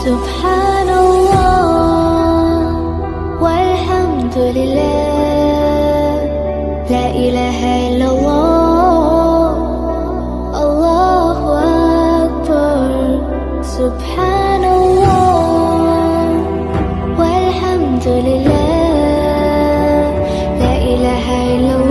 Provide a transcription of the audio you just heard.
Subhanallah walhamdulillah, la ilaha illallah, Allahu Akbar. Subhanallah walhamdulillah, la ilaha illallah.